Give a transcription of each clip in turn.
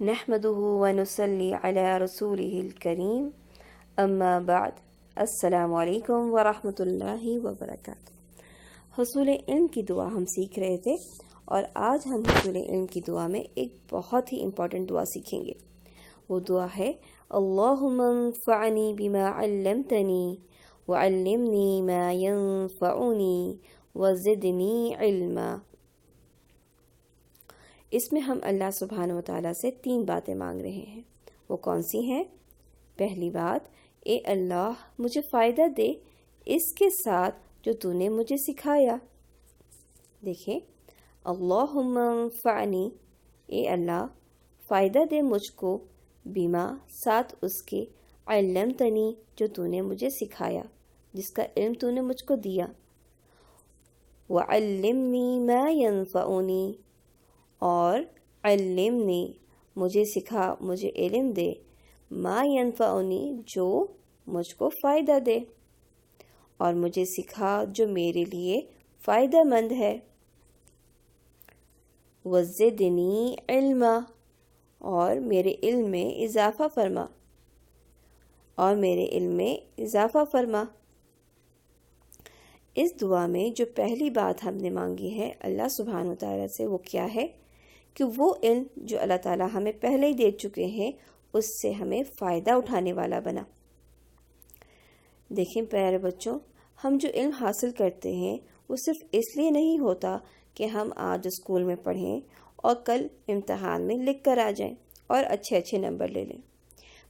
نحمده ونصلي على رسوله الكريم اما بعد السلام علیکم ورحمۃ اللہ وبرکاتہ۔ حصول علم کی دعا ہم سیکھ رہے تھے، اور آج ہم حصول علم کی دعا میں ایک بہت ہی امپورٹنٹ دعا سیکھیں گے۔ وہ دعا ہے اللہم انفعنی بما علمتنی وعلمنی ما ینفعنی وزدنی علما۔ اس میں ہم اللہ سبحانہ و تعالیٰ سے 3 باتیں مانگ رہے ہیں۔ وہ کون سی ہیں؟ پہلی بات، اے اللہ مجھے فائدہ دے اس کے ساتھ جو تو نے مجھے سکھایا۔ دیکھیں، اللہم انفعنی، اے اللہ فائدہ دے مجھ کو، بما ساتھ اس کے، علمتنی جو تو نے مجھے سکھایا، جس کا علم تو نے مجھ کو دیا، وعلمنی ما ینفعنی، اور علمنی مجھے سکھا، مجھے علم دے، ما ینفعنی جو مجھ کو فائدہ دے، اور مجھے سکھا جو میرے لیے فائدہ مند ہے، وزدنی علما، اور میرے علم میں اضافہ فرما، اور میرے علم میں اضافہ فرما۔ اس دعا میں جو پہلی بات ہم نے مانگی ہے اللہ سبحانہ وتعالیٰ سے، وہ کیا ہے کہ وہ علم جو اللہ تعالیٰ ہمیں پہلے ہی دے چکے ہیں اس سے ہمیں فائدہ اٹھانے والا بنا۔ دیکھیں پیارے بچوں، ہم جو علم حاصل کرتے ہیں وہ صرف اس لیے نہیں ہوتا کہ ہم آج اسکول میں پڑھیں اور کل امتحان میں لکھ کر آ جائیں اور اچھے نمبر لے لیں،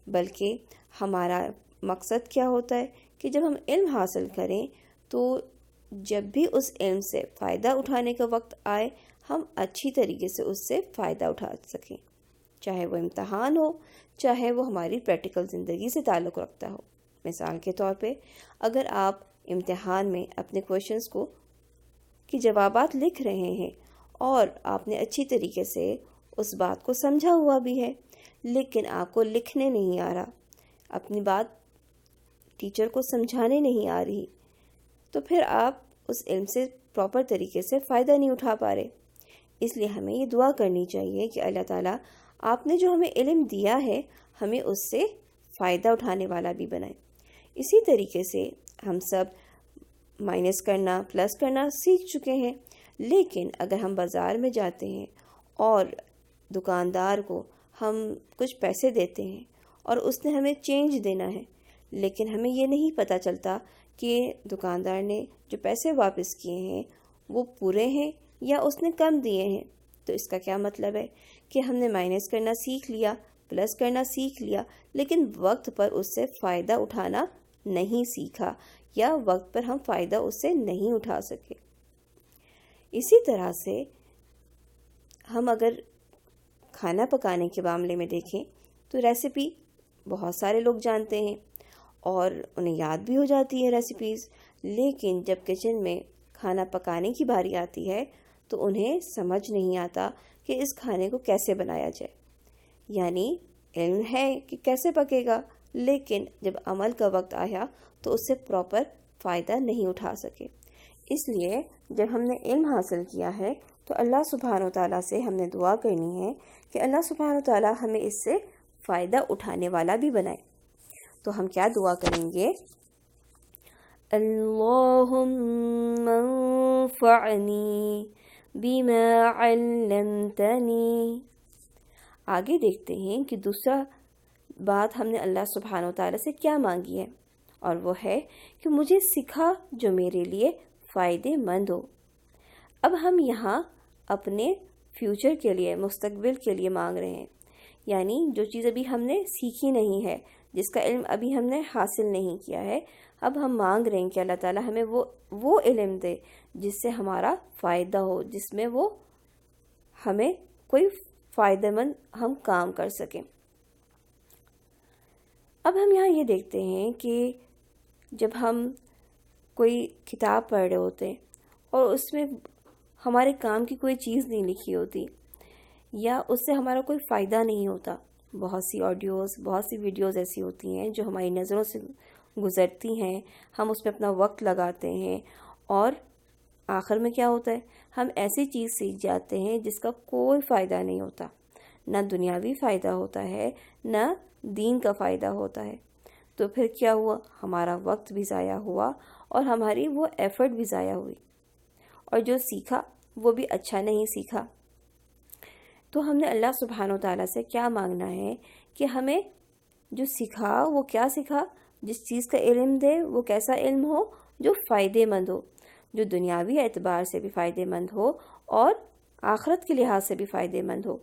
بلکہ ہمارا مقصد کیا ہوتا ہے کہ جب ہم علم حاصل کریں تو جب بھی اس علم سے فائدہ اٹھانے کا وقت آئے ہم اچھی طریقے سے اس سے فائدہ اٹھا سکیں، چاہے وہ امتحان ہو، چاہے وہ ہماری پریکٹیکل زندگی سے تعلق رکھتا ہو۔ مثال کے طور پہ اگر آپ امتحان میں اپنے کویشچنز کی جوابات لکھ رہے ہیں اور آپ نے اچھی طریقے سے اس بات کو سمجھا ہوا بھی ہے، لیکن آپ کو لکھنے نہیں آ رہا، اپنی بات ٹیچر کو سمجھانے نہیں آ رہی، تو پھر آپ اس علم سے پراپر طریقے سے فائدہ نہیں اٹھا پا رہے۔ اس لیے ہمیں یہ دعا کرنی چاہیے کہ اللہ تعالیٰ آپ نے جو ہمیں علم دیا ہے ہمیں اس سے فائدہ اٹھانے والا بھی بنائے۔ اسی طریقے سے ہم سب مائنس کرنا، پلس کرنا سیکھ چکے ہیں، لیکن اگر ہم بازار میں جاتے ہیں اور دکاندار کو ہم کچھ پیسے دیتے ہیں اور اس نے ہمیں چینج دینا ہے، لیکن ہمیں یہ نہیں پتہ چلتا کہ دکاندار نے جو پیسے واپس کیے ہیں وہ پورے ہیں یا اس نے کم دیے ہیں، تو اس کا کیا مطلب ہے کہ ہم نے مائنس کرنا سیکھ لیا، پلس کرنا سیکھ لیا، لیکن وقت پر اس سے فائدہ اٹھانا نہیں سیکھا، یا وقت پر ہم فائدہ اس سے نہیں اٹھا سکے۔ اسی طرح سے ہم اگر کھانا پکانے کے معاملے میں دیکھیں تو ریسیپی بہت سارے لوگ جانتے ہیں اور انہیں یاد بھی ہو جاتی ہے ریسیپیز، لیکن جب کچن میں کھانا پکانے کی باری آتی ہے تو انہیں سمجھ نہیں آتا کہ اس کھانے کو کیسے بنایا جائے۔ یعنی علم ہے کہ کیسے پکے گا، لیکن جب عمل کا وقت آیا تو اس سے پراپر فائدہ نہیں اٹھا سکے۔ اس لیے جب ہم نے علم حاصل کیا ہے تو اللہ سبحانہ و تعالیٰ سے ہم نے دعا کرنی ہے کہ اللہ سبحانہ و تعالیٰ ہمیں اس سے فائدہ اٹھانے والا بھی بنائے۔ تو ہم کیا دعا کریں گے؟ اللہم انفعنی بما علمتنی۔ آگے دیکھتے ہیں کہ دوسرا بات ہم نے اللہ سبحانہ و تعالیٰ سے کیا مانگی ہے، اور وہ ہے کہ مجھے سکھا جو میرے لیے فائدے مند ہو۔ اب ہم یہاں اپنے فیوچر کے لیے، مستقبل کے لیے مانگ رہے ہیں، یعنی جو چیز ابھی ہم نے سیکھی نہیں ہے، جس کا علم ابھی ہم نے حاصل نہیں کیا ہے، اب ہم مانگ رہے ہیں کہ اللہ تعالیٰ ہمیں وہ علم دے جس سے ہمارا فائدہ ہو، جس میں وہ ہمیں کوئی فائدہ مند ہم کام کر سکیں۔ اب ہم یہاں یہ دیکھتے ہیں کہ جب ہم کوئی کتاب پڑھ رہے ہوتے ہیں اور اس میں ہمارے کام کی کوئی چیز نہیں لکھی ہوتی، یا اس سے ہمارا کوئی فائدہ نہیں ہوتا، بہت سی آڈیوز، بہت سی ویڈیوز ایسی ہوتی ہیں جو ہماری نظروں سے گزرتی ہیں، ہم اس میں اپنا وقت لگاتے ہیں، اور آخر میں کیا ہوتا ہے، ہم ایسی چیز سیکھ جاتے ہیں جس کا کوئی فائدہ نہیں ہوتا، نہ دنیاوی فائدہ ہوتا ہے نہ دین کا فائدہ ہوتا ہے، تو پھر کیا ہوا؟ ہمارا وقت بھی ضائع ہوا اور ہماری وہ ایفرٹ بھی ضائع ہوئی، اور جو سیکھا وہ بھی اچھا نہیں سیکھا۔ تو ہم نے اللہ سبحانہ وتعالیٰ سے کیا مانگنا ہے کہ ہمیں جو سکھا وہ کیا سکھا، جس چیز کا علم دے وہ کیسا علم ہو جو فائدے مند ہو، جو دنیاوی اعتبار سے بھی فائدے مند ہو اور آخرت کے لحاظ سے بھی فائدے مند ہو۔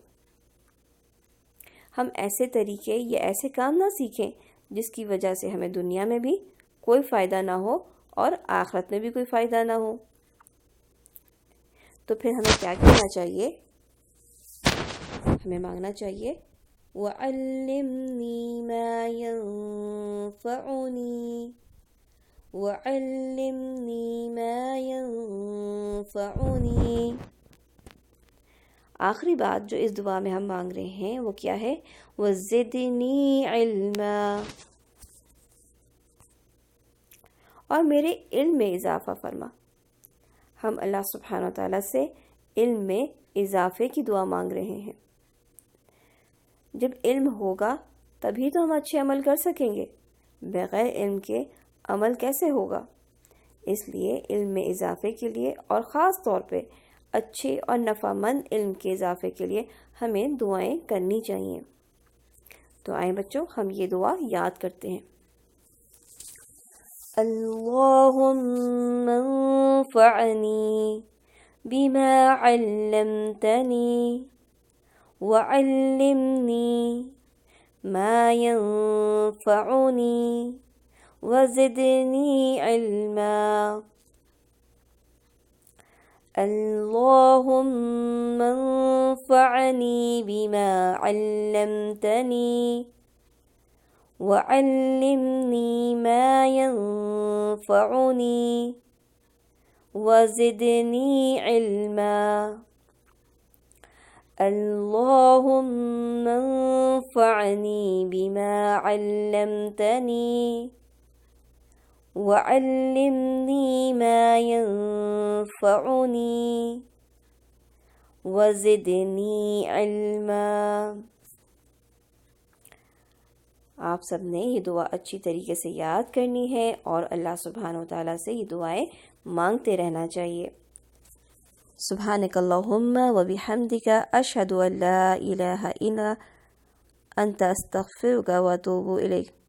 ہم ایسے طریقے یا ایسے کام نہ سیکھیں جس کی وجہ سے ہمیں دنیا میں بھی کوئی فائدہ نہ ہو اور آخرت میں بھی کوئی فائدہ نہ ہو۔ تو پھر ہمیں کیا کرنا چاہیے؟ ہمیں مانگنا چاہیے وَعَلِّمْنِي مَا يَنفَعُنِي وَعَلِّمْنِي مَا يَنفَعُنِي۔ آخری بات جو اس دعا میں ہم مانگ رہے ہیں وہ کیا ہے؟ وَزِدْنِي عِلْمًا، اور میرے علم میں اضافہ فرما۔ ہم اللہ سبحانہ وتعالیٰ سے علم میں اضافے کی دعا مانگ رہے ہیں۔ جب علم ہوگا تبھی تو ہم اچھے عمل کر سکیں گے، بغیر علم کے عمل کیسے ہوگا؟ اس لیے علم میں اضافے کے لیے اور خاص طور پہ اچھے اور نفع مند علم کے اضافے کے لیے ہمیں دعائیں کرنی چاہیے۔ تو آئیں بچوں ہم یہ دعا یاد کرتے ہیں۔ اللہم انفعنی بما علمتنی وعلمنی ما ينفعنی وزدنی علما۔ اللہم انفعنی بما علمتنی وعلمنی ما ينفعنی وزدنی علما۔ اللہم انفعنی بما علمتنی وعلمنی ما ينفعنی وزدنی علما۔ آپ سب نے یہ دعا اچھی طریقے سے یاد کرنی ہے اور اللہ سبحانہ وتعالیٰ سے یہ دعائیں مانگتے رہنا چاہیے۔ سبحانک اللہم و بحمدک اشہد ان لا الہ الا انت استغفرک و اتوب الیک۔